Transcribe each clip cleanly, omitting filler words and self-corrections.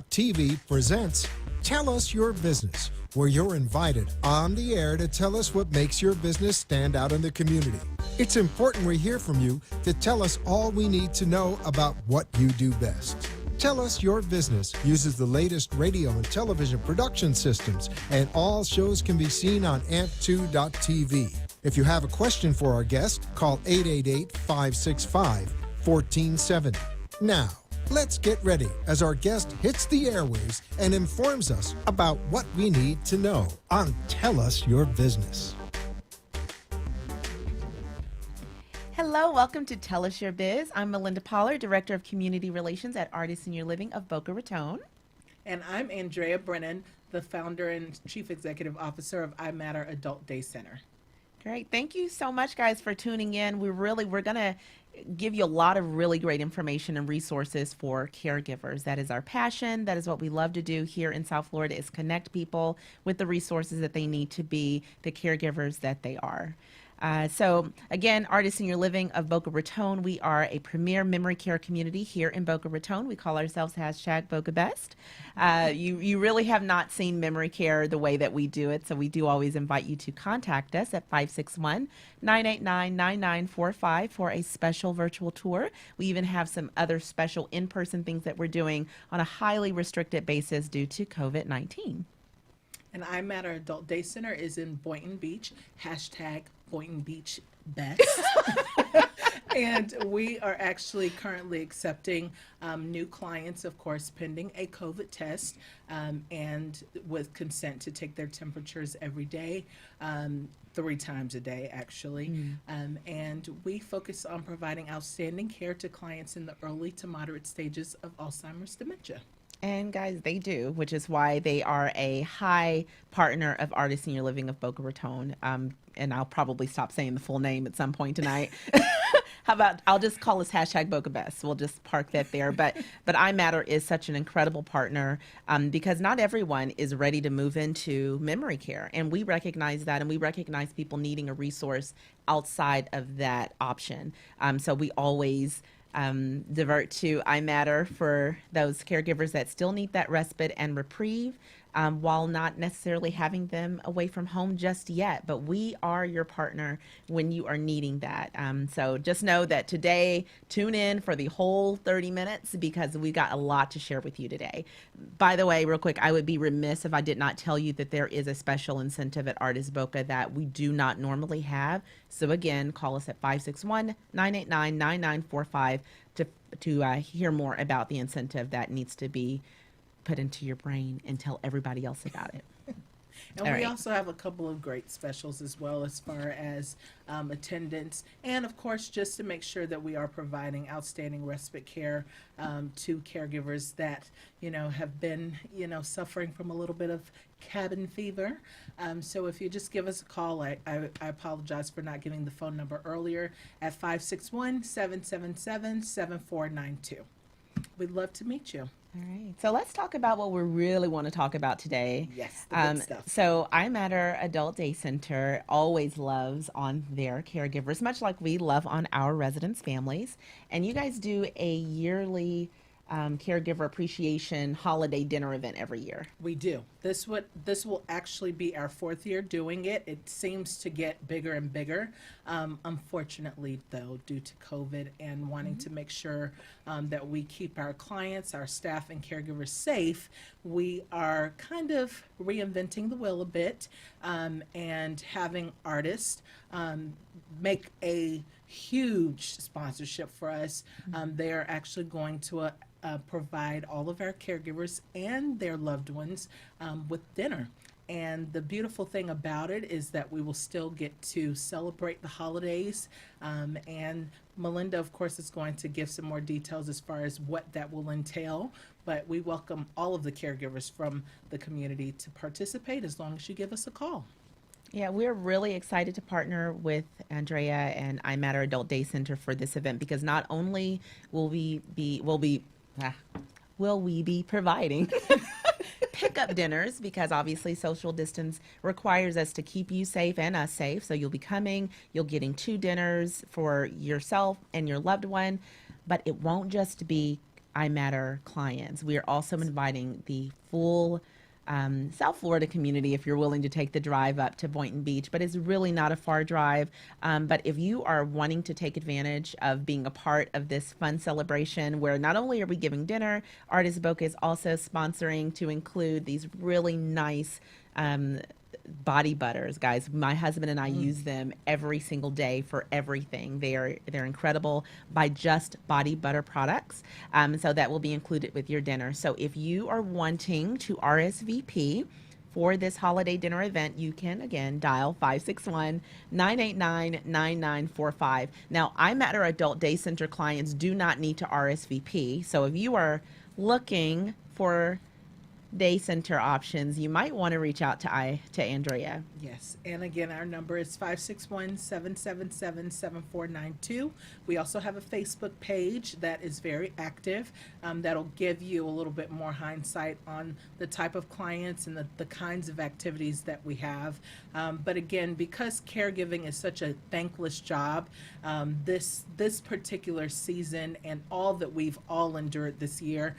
TV presents Tell Us Your Business, where you're invited on the air to tell us what makes your business stand out in the community. It's important we hear from you to tell us all we need to know about what you do best. Tell Us Your Business uses the latest radio and television production systems, and all shows can be seen on amp2.tv. If you have a question for our guest, call 888-565-1470. Now, let's get ready as our guest hits the airwaves and informs us about what we need to know on Tell Us Your Business. Hello, welcome to Tell Us Your Biz. I'm Melinda Pollard, Director of Community Relations at Artists in Your Living of Boca Raton. And I'm Andrea Brennan, the founder and Chief Executive Officer of iMatter Adult Day Center. Great. Thank you so much, guys, for tuning in. We're going to give you a lot of really great information and resources for caregivers. That is our passion. That is what we love to do here in South Florida, is connect people with the resources that they need to be the caregivers that they are. So again, Artists in Your Living of Boca Raton, we are a premier memory care community here in Boca Raton. We call ourselves #BocaBest. You really have not seen memory care the way that we do it, so we do always invite you to contact us at 561-989-9945 for a special virtual tour. We even have some other special in-person things that we're doing on a highly restricted basis due to COVID-19. And iMatter Adult Day Center is in Boynton Beach, #Boynton Beach Best. And we are actually currently accepting new clients, of course, pending a COVID test, and with consent to take their temperatures every day, 3 times a day, actually. And we focus on providing outstanding care to clients in the early to moderate stages of Alzheimer's dementia. And guys, they do, which is why they are a high partner of Artists in Your Living of Boca Raton. And I'll probably stop saying the full name at some point tonight. How about I'll just call us #BocaBest. We'll just park that there. But iMatter is such an incredible partner because not everyone is ready to move into memory care. And we recognize that, and we recognize people needing a resource outside of that option. So we always divert to iMatter for those caregivers that still need that respite and reprieve, while not necessarily having them away from home just yet. But we are your partner when you are needing that. So just know that today, tune in for the whole 30 minutes because we got a lot to share with you today. By the way, real quick, I would be remiss if I did not tell you that there is a special incentive at Artists Boca that we do not normally have. So again, call us at 561-989-9945 to hear more about the incentive that needs to be put into your brain and tell everybody else about it. And we also have a couple of great specials as well, as far as attendance, and of course just to make sure that we are providing outstanding respite care to caregivers that have been suffering from a little bit of cabin fever. So if you just give us a call, I apologize for not giving the phone number earlier, at 561-777-7492. We'd love to meet you. All right. So let's talk about what we really want to talk about today. Yes, the good stuff. So iMatter Adult Day Center always loves on their caregivers, much like we love on our residents' families. And you guys do a yearly caregiver appreciation holiday dinner event every year. We do. This will actually be our 4th year doing it. It seems to get bigger and bigger. Unfortunately, though, due to COVID and wanting to make sure that we keep our clients, our staff, and caregivers safe, we are kind of reinventing the wheel a bit and having artists make a huge sponsorship for us. They are actually going to provide all of our caregivers and their loved ones with dinner. And the beautiful thing about it is that we will still get to celebrate the holidays. And Melinda, of course, is going to give some more details as far as what that will entail. But we welcome all of the caregivers from the community to participate as long as you give us a call. Yeah, we're really excited to partner with Andrea and iMatter Adult Day Center for this event because not only will we be providing pickup dinners, because obviously social distance requires us to keep you safe and us safe. So you'll be coming, you'll getting 2 dinners for yourself and your loved one, but it won't just be iMatter clients. We are also inviting the full South Florida community if you're willing to take the drive up to Boynton Beach, but it's really not a far drive. But if you are wanting to take advantage of being a part of this fun celebration where not only are we giving dinner, Artist Boca is also sponsoring to include these really nice body butters, guys. My husband and I use them every single day for everything. They're incredible by Just Body Butter products. So that will be included with your dinner. So if you are wanting to RSVP for this holiday dinner event, you can again dial 561-989-9945. Now, iMatter Adult Day Center clients do not need to RSVP. So if you are looking for day center options, you might want to reach out to Andrea. Yes, and again, our number is 561-777-7492. We also have a Facebook page that is very active. That'll give you a little bit more hindsight on the type of clients and the kinds of activities that we have. But again, because caregiving is such a thankless job, this particular season and all that we've all endured this year,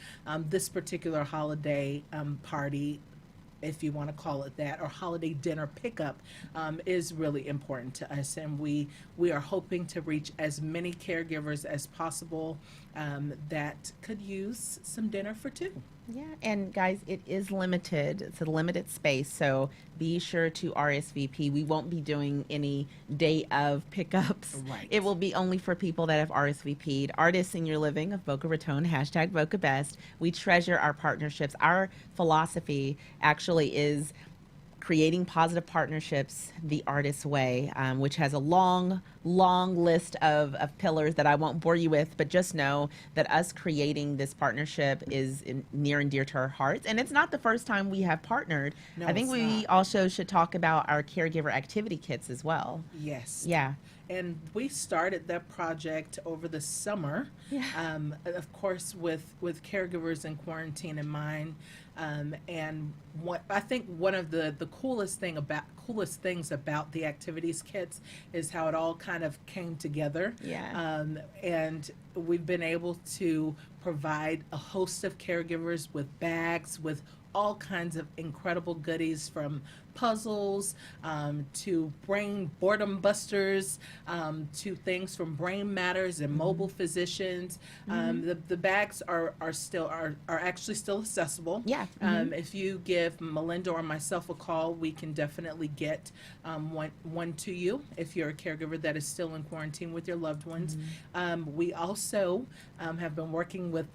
this particular holiday party, if you want to call it that, or holiday dinner pickup, is really important to us, and we are hoping to reach as many caregivers as possible that could use some dinner for two. Yeah, and guys, it is limited. It's a limited space, so be sure to RSVP. We won't be doing any day of pickups. Right. It will be only for people that have RSVP'd. Artists Senior Living of Boca Raton, hashtag Boca Best. We treasure our partnerships. Our philosophy actually is creating positive partnerships the artist's way, which has a long list of pillars that I won't bore you with, but just know that us creating this partnership is near and dear to our hearts. And it's not the first time we have partnered. No, I think it's we not. also should talk about our caregiver activity kits as well. Yes. Yeah. And we started that project over the summer, Yeah. of course, with caregivers in quarantine in mind. And what I think one of the coolest things about the activities kits is how it all kind of came together. Yeah. And we've been able to provide a host of caregivers with bags with all kinds of incredible goodies, from puzzles to brain boredom busters to things from Brain Matters and Mobile Physicians. The bags are actually still accessible. Yeah. If you give Melinda or myself a call, we can definitely get one to you if you're a caregiver that is still in quarantine with your loved ones. We also have been working with,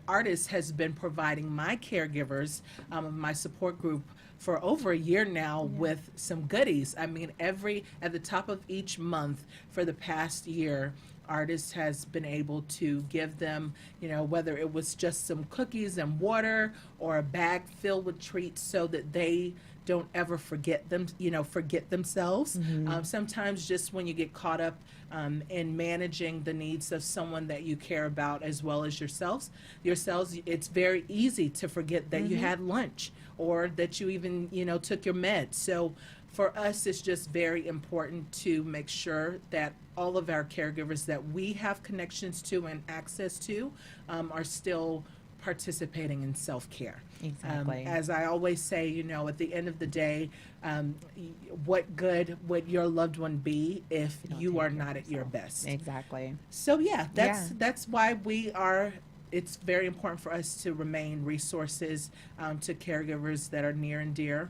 Artist has been providing my caregivers, my support group, for over a year now with some goodies. I mean, at the top of each month for the past year, Artist has been able to give them, whether it was just some cookies and water or a bag filled with treats so that they don't ever forget themselves. Sometimes just when you get caught up in managing the needs of someone that you care about as well as yourselves, it's very easy to forget that you had lunch or that you even, took your meds. So for us, it's just very important to make sure that all of our caregivers that we have connections to and access to are still participating in self-care. Exactly. As I always say, at the end of the day, what good would your loved one be if don't you take are care of not at your yourself. best? Exactly. So that's why it's very important for us to remain resources to caregivers that are near and dear.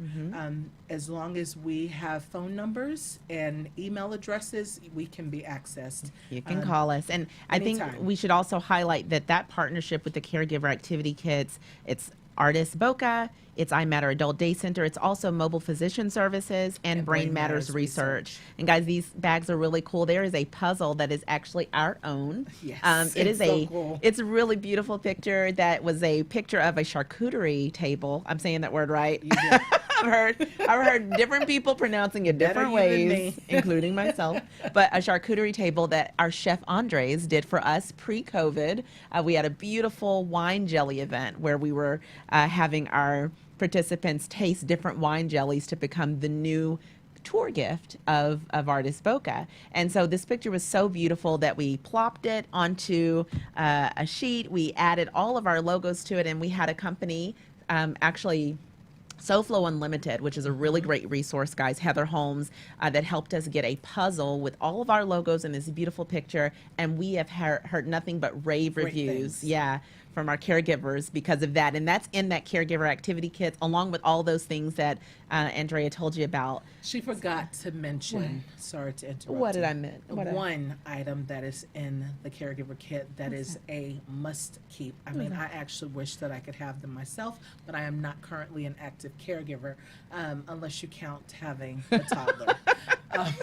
As long as we have phone numbers and email addresses, we can be accessed. You can call us. And I think anytime. we should also highlight that partnership with the caregiver activity kits, it's Artist Boca, it's iMatter Adult Day Center, it's also Mobile Physician Services and Brain Matters Research. And guys, these bags are really cool. There is a puzzle that is actually our own. Yes, it is so cool. It's a really beautiful picture that was a picture of a charcuterie table. I'm saying that word right. Yeah. I've heard different people pronouncing it different Better you than ways, me. including myself. But a charcuterie table that our chef Andres did for us pre-COVID. We had a beautiful wine jelly event where we were having our participants taste different wine jellies to become the new tour gift of Artist Boca. And so this picture was so beautiful that we plopped it onto a sheet. We added all of our logos to it, and we had a company actually SoFlo Unlimited, which is a really great resource, guys, Heather Holmes, that helped us get a puzzle with all of our logos in this beautiful picture. And we have heard nothing but rave Great reviews. things. Yeah. From our caregivers because of that. And that's in that caregiver activity kit, along with all those things that Andrea told you about. She forgot to mention, sorry to interrupt. What did you, I mean? One item that is in the caregiver kit that is a must keep. I mean, I actually wish that I could have them myself, but I am not currently an active caregiver, unless you count having a toddler. Um,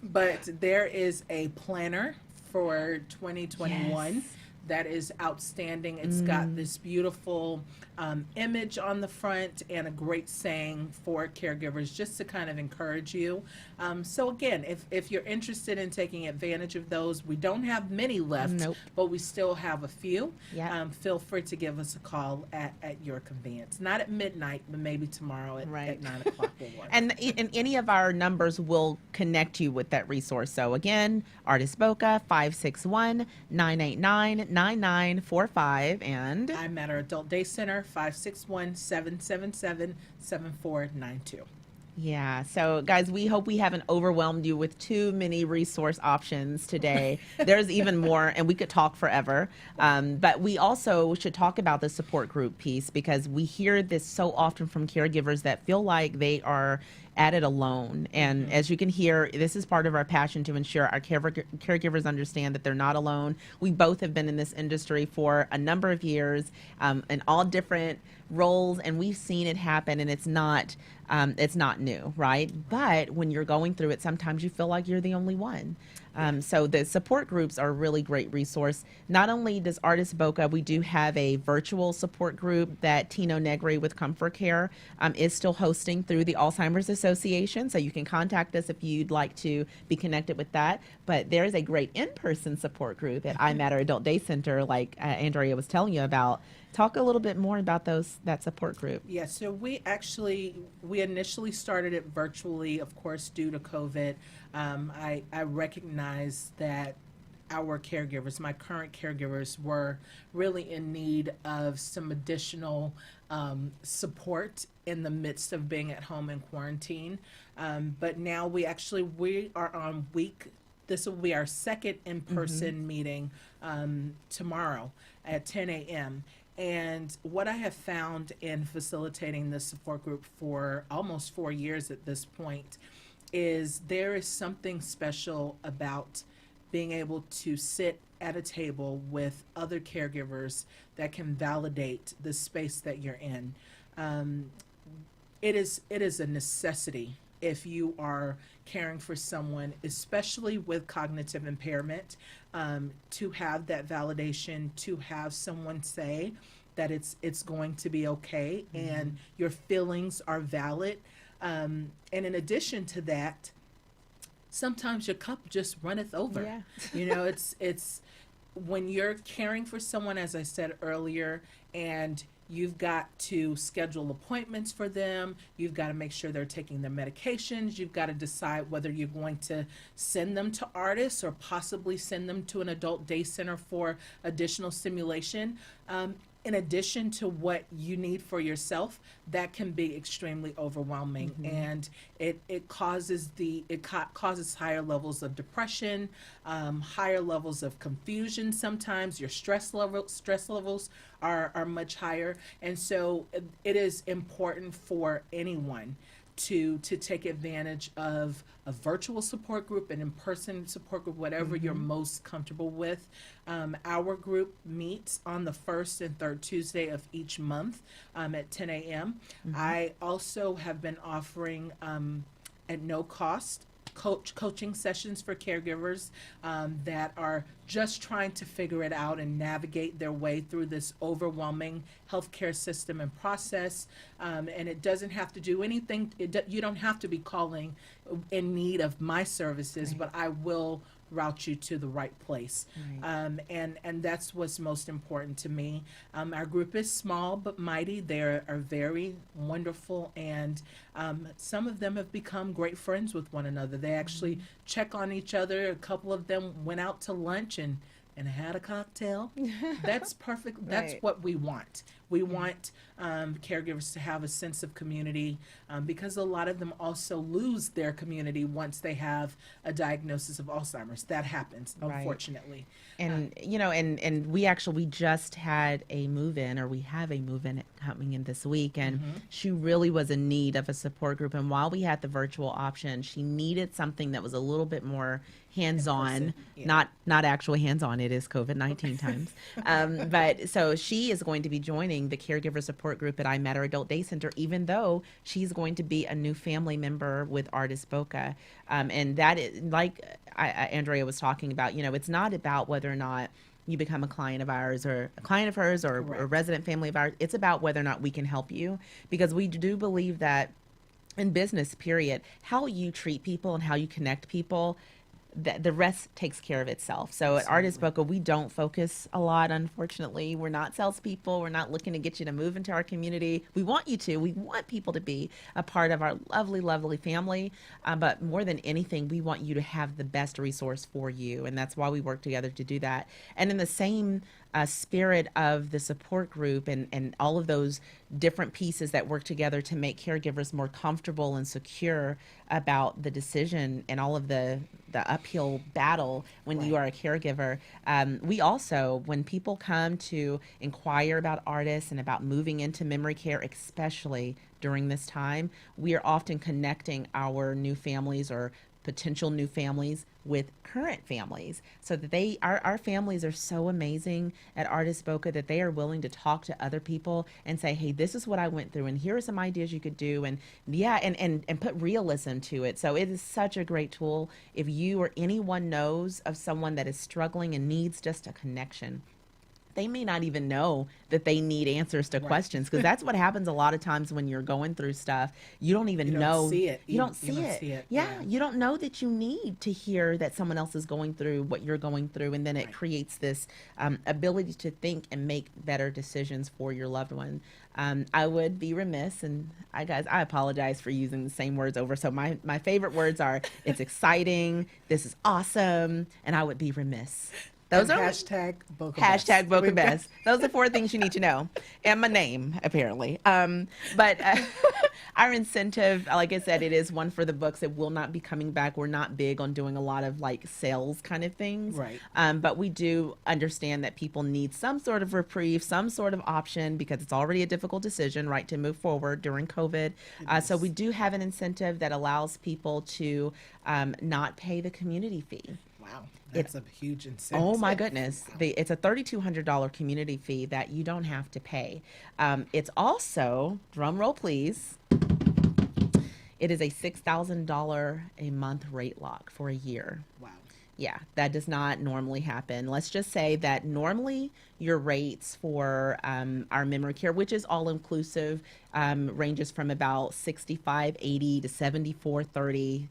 but there is a planner for 2021. Yes. That is outstanding. It's got this beautiful image on the front and a great saying for caregivers just to kind of encourage you. So again, if you're interested in taking advantage of those, we don't have many left, Nope. but we still have a few. Yeah. Feel free to give us a call at your convenience. Not at midnight, but maybe tomorrow at Right. 9 o'clock will work. And any of our numbers will connect you with that resource. So again, Artist Boca, 561-989-9945. And I'm at our Adult Day Center, 561-777-7492. yeah, so guys, we hope we haven't overwhelmed you with too many resource options today. There's even more, and we could talk forever. But we also should talk about the support group piece because we hear this so often from caregivers that feel like they are at it alone. And as you can hear, this is part of our passion to ensure our caregivers understand that they're not alone. We both have been in this industry for a number of years in all different roles, and we've seen it happen, and it's not new, right? But when you're going through it, sometimes you feel like you're the only one. So the support groups are a really great resource. Not only does Artist Boca, we do have a virtual support group that Tino Negri with Comfort Care is still hosting through the Alzheimer's Association. So you can contact us if you'd like to be connected with that. But there is a great in-person support group at iMatter Adult Day Center, like Andrea was telling you about. Talk a little bit more about that support group. Yeah, so we initially started it virtually, of course, due to COVID. I recognize that our caregivers, my current caregivers, were really in need of some additional support in the midst of being at home in quarantine. But now we are on this will be our second in-person meeting tomorrow at 10 a.m. And what I have found in facilitating this support group for almost 4 years at this point is there is something special about being able to sit at a table with other caregivers that can validate the space that you're in. It is a necessity if you are caring for someone, especially with cognitive impairment, to have that validation, to have someone say that it's going to be okay and your feelings are valid. And in addition to that, sometimes your cup just runneth over. Yeah. You know, it's when you're caring for someone, as I said earlier, and you've got to schedule appointments for them. You've got to make sure they're taking their medications. You've got to decide whether you're going to send them to artists or possibly send them to an adult day center for additional stimulation. In addition to what you need for yourself, that can be extremely overwhelming, and it causes higher levels of depression, higher levels of confusion. Sometimes your stress levels are much higher, and so it is important for anyone to take advantage of a virtual support group, an in-person support group, whatever you're most comfortable with. Our group meets on the first and third Tuesday of each month at 10 a.m. I also have been offering at no cost coaching sessions for caregivers that are just trying to figure it out and navigate their way through this overwhelming healthcare system and process. And it doesn't have to do anything. You don't have to be calling in need of my services, but I will route you to the right place. And that's what's most important to me. Our group is small but mighty. They are very wonderful, and some of them have become great friends with one another. They actually check on each other. A couple of them went out to lunch and had a cocktail. That's perfect. That's Right. what we want. We want caregivers to have a sense of community, because a lot of them also lose their community once they have a diagnosis of Alzheimer's. That happens, Right. unfortunately. And and we just had a move in, or we have a move in coming in this week, and she really was in need of a support group. And while we had the virtual option, she needed something that was a little bit more hands-on, In person, yeah. not actually hands-on. It is COVID-19 times, but so she is going to be joining the caregiver support group at I Met Her Adult Day Center, even though she's going to be a new family member with Artist Boca, and that is like Andrea was talking about. It's not about whether or not you become a client of ours or a client of hers or a Correct. resident family of ours. It's about whether or not we can help you, because we do believe that in business, period, how you treat people and how you connect people, the rest takes care of itself. So at Artist Boca, we don't focus a lot, unfortunately. We're not salespeople. We're not looking to get you to move into our community. We want you to. We want people to be a part of our lovely, lovely family. But more than anything, we want you to have the best resource for you. And that's why we work together to do that. And in the same spirit of the support group and all of those different pieces that work together to make caregivers more comfortable and secure about the decision and all of the uphill battle when you are a caregiver. We also, when people come to inquire about artists and about moving into memory care, especially during this time, we are often connecting our new families or potential new families with current families, so that our families are so amazing at Artist Boca that they are willing to talk to other people and say, hey, this is what I went through and here are some ideas you could do, and put realism to it. So it is such a great tool. If you or anyone knows of someone that is struggling and needs just a connection, they may not even know that they need answers to questions, because that's what happens a lot of times when you're going through stuff. You don't even You don't know. see it. You don't see it. Yeah, you don't know that you need to hear that someone else is going through what you're going through, and then it creates this ability to think and make better decisions for your loved one. I would be remiss, and I apologize for using the same words over. So my favorite words are, it's exciting, this is awesome, and I would be remiss. Those are hashtag Boca hashtag Boca We've got- Best. Those are 4 things you need to know, and my name apparently. But our incentive, like I said, it is one for the books. It will not be coming back. We're not big on doing a lot of like sales kind of things, Right. But we do understand that people need some sort of reprieve, some sort of option, because it's already a difficult decision, right, to move forward during COVID. So we do have an incentive that allows people to not pay the community fee. Wow, that's a huge incentive. Oh my goodness. It's a $3,200 community fee that you don't have to pay. It's also, drum roll please, it is a $6,000 a month rate lock for a year. Wow. Yeah, that does not normally happen. Let's just say that normally your rates for our memory care, which is all inclusive, ranges from about $65.80 to $74.30.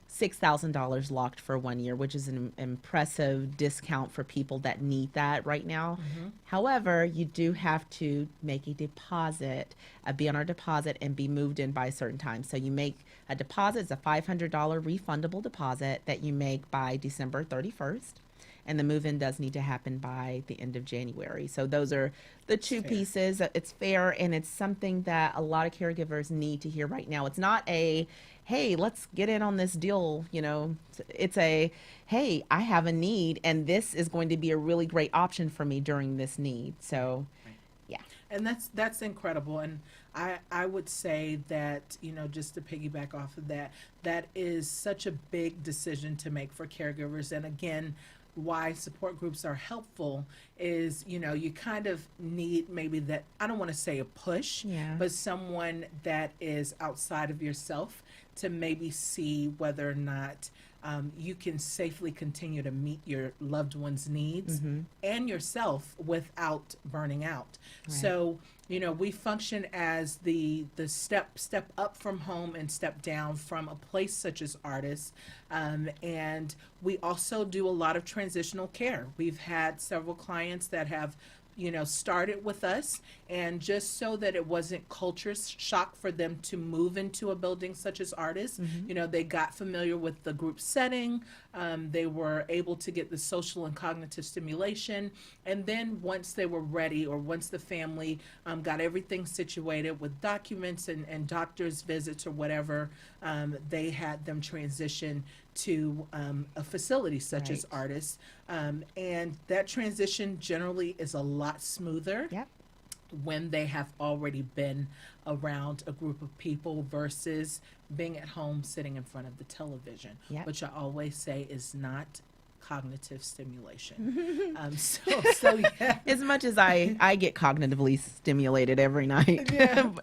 $6,000 locked for 1 year, which is an impressive discount for people that need that right now. However, you do have to make a deposit, be on our deposit, and be moved in by a certain time. So you make a deposit, it's a $500 refundable deposit that you make by December 31st. And the move-in does need to happen by the end of January. So those are the two pieces. It's fair, and it's something that a lot of caregivers need to hear right now. It's not a, hey, let's get in on this deal, It's a, hey, I have a need, and this is going to be a really great option for me during this need. So, yeah. And that's incredible. And I would say that, just to piggyback off of that, that is such a big decision to make for caregivers. And again, why support groups are helpful is, you kind of need maybe that, I don't want to say a push, but someone that is outside of yourself to maybe see whether or not you can safely continue to meet your loved one's needs and yourself without burning out. So, you know, we function as the step up from home and step down from a place such as Artis, and we also do a lot of transitional care. We've had several clients that have, you know, started with us, and just so that it wasn't culture shock for them to move into a building such as Artis, you know, they got familiar with the group setting, they were able to get the social and cognitive stimulation, and then once they were ready, or once the family got everything situated with documents and doctor's visits or whatever, they had them transition to a facility such as Artis, and that transition generally is a lot smoother when they have already been around a group of people versus being at home sitting in front of the television, which I always say is not cognitive stimulation. So yeah. As much as I get cognitively stimulated every night,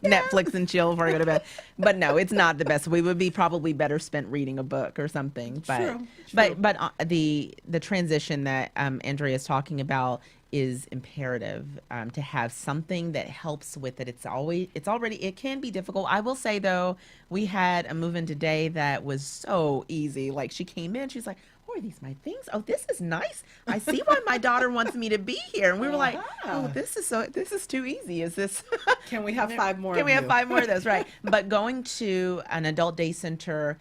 Netflix and chill before I go to bed. But no, it's not the best. We would be probably better spent reading a book or something. But True. but the transition that Andrea is talking about is imperative, to have something that helps with it. It can be difficult. I will say though, we had a move-in today that was so easy. Like, she came in, she's like, "Oh, are these my things? Oh, this is nice. I see why my daughter wants me to be here." And we were like, "Oh, this is too easy. Is this?" Can we have 5 more? Can we have 5 more of those? Right. But going to an adult day center,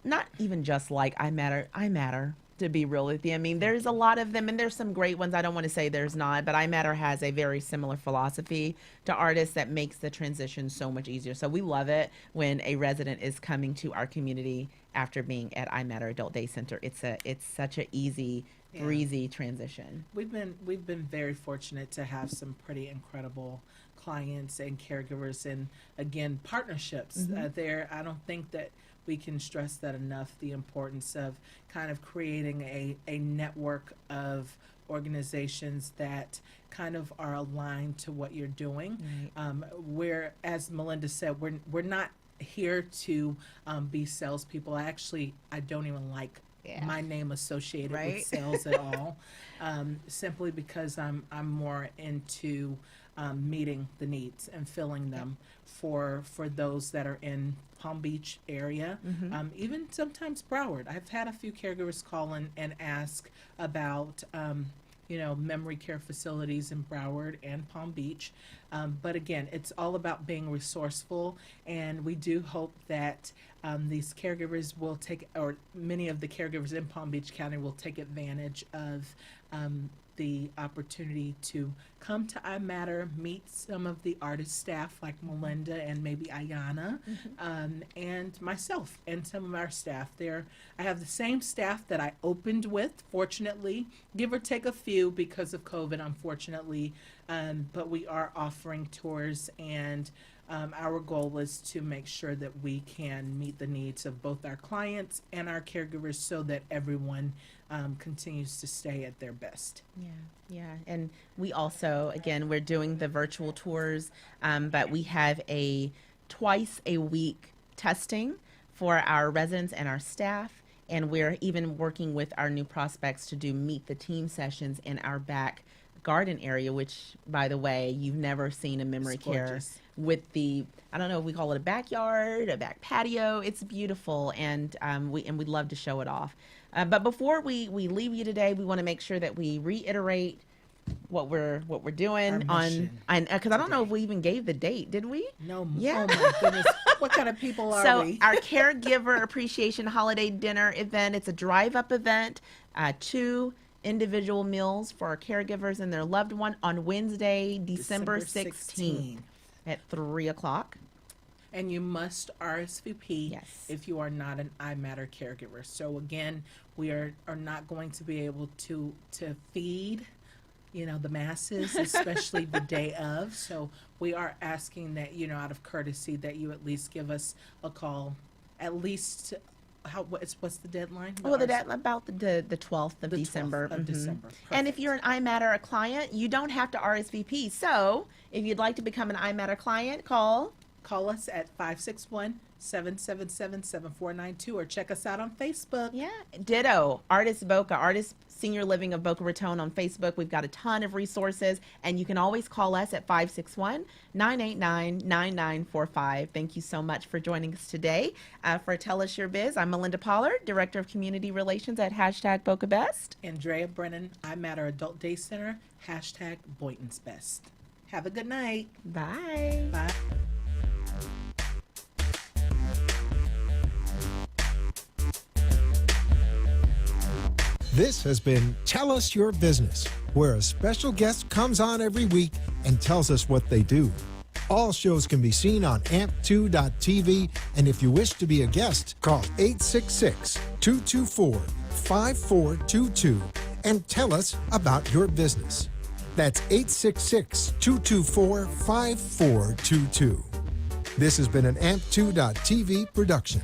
not even just like I Matter, to be real with you. I mean, there's a lot of them, and there's some great ones. I don't want to say there's not, but iMatter has a very similar philosophy to Artis that makes the transition so much easier. So we love it when a resident is coming to our community after being at iMatter Adult Day Center. It's such an easy, breezy transition. We've been very fortunate to have some pretty incredible clients and caregivers, and again, partnerships there. I don't think that we can stress that enough, the importance of kind of creating a network of organizations that kind of are aligned to what you're doing. Where, as Melinda said, we're not here to be salespeople. I don't even like my name associated with sales at all, simply because I'm more into meeting the needs and filling them for those that are in Palm Beach area, even sometimes Broward. I've had a few caregivers call in and ask about memory care facilities in Broward and Palm Beach. But again, it's all about being resourceful, and we do hope that these caregivers will or many of the caregivers in Palm Beach County will take advantage of the opportunity to come to iMatter, meet some of the Artis staff like Melinda and maybe Ayana, and myself and some of our staff there. I have the same staff that I opened with, fortunately, give or take a few because of COVID, unfortunately, but we are offering tours, and our goal is to make sure that we can meet the needs of both our clients and our caregivers so that everyone continues to stay at their best. Yeah. And we also, again, we're doing the virtual tours, but we have a twice a week testing for our residents and our staff. And we're even working with our new prospects to do meet the team sessions in our back garden area, which, by the way, you've never seen a memory care with I don't know if we call it a backyard, a back patio. It's beautiful, and we'd love to show it off. But before we leave you today, we want to make sure that we reiterate what we're doing because I don't know if we even gave the date, did we? No. Yeah. Oh my goodness. What kind of people are we? So our Caregiver Appreciation Holiday Dinner event, it's a drive-up event, 2 individual meals for our caregivers and their loved one on Wednesday, December 16th at 3:00. And you must RSVP if you are not an iMatter caregiver. So again, we are not going to be able to feed, the masses, especially the day of. So we are asking that, out of courtesy, that you at least give us a call. At least, what's the deadline? Well, about the 12th of December. 12th of December. And if you're an iMatter client, you don't have to RSVP. So if you'd like to become an iMatter client, call call us at 561-777-7492 or check us out on Facebook. Yeah, ditto. Artist Boca, Artist Senior Living of Boca Raton on Facebook. We've got a ton of resources, and you can always call us at 561-989-9945. Thank you so much for joining us today for Tell Us Your Biz. I'm Melinda Pollard, Director of Community Relations at #BocaBest. Andrea Brennan, I Matter Adult Day Center, #Boynton's Best. Have a good night. Bye. Bye. This has been Tell Us Your Business, where a special guest comes on every week and tells us what they do. All shows can be seen on amp2.tv, and if you wish to be a guest, call 866-224-5422 and tell us about your business. That's 866-224-5422. This has been an amp2.tv production.